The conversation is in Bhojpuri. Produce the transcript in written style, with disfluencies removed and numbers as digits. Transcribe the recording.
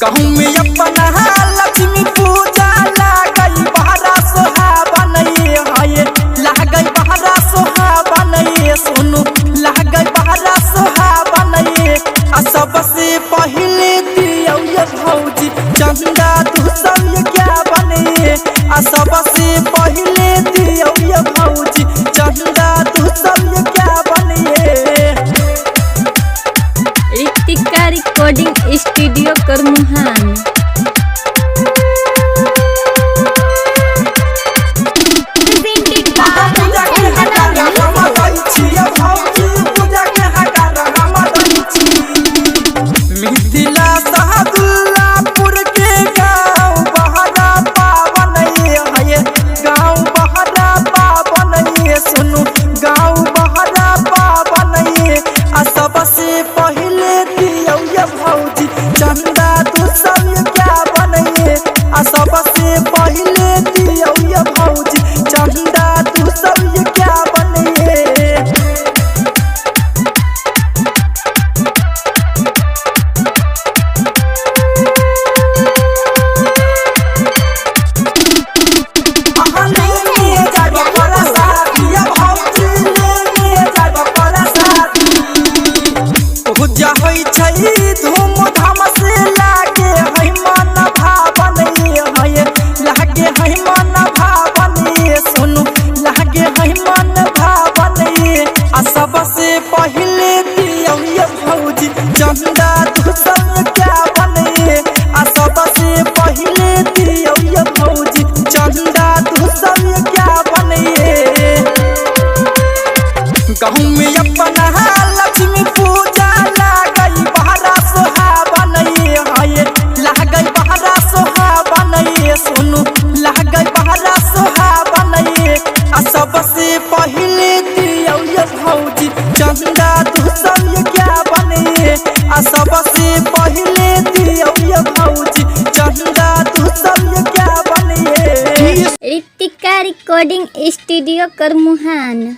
गाँव में अपना लक्ष्मी पूजा लागई बहरा सोहावन है लागई बहरा सोहावन सोनू लागई बहरा सोहावन आ सबसे पहले दियो ये भौजी चंदा दूसर क्या बने आ सबसे पहले दियो ये भौजी चंदा दूसर क्या बने। Ritika recording studio Karmuhan. सबसे पहले दियो ये भौजी चंदा दूसर क्या बने आ सबसे पहले दियो ये भौजी चंदा दूसर क्या बने। धूमधाम से लागे है मन भावन लागे है मन भावन सुनु लागे है मन भावन आ सबसे पहले दियो ये भौजी चंदा दूसर क्या बने आ सबसे पहले दियो ये भौजी चंदा दूसर क्या बने। गाँव में अपना लक्ष्मी पूजा लागई बहरा सोहावन है लागई बहरा सोहावन सोनू लागई बहरा सोहावन आ सबसे पहले दियो ये भौजी चंदा दूसर क्या बने आ सबसे पहले दियो ये भौजी चंदा दूसर क्या बने। Ritika recording studio करमुहान।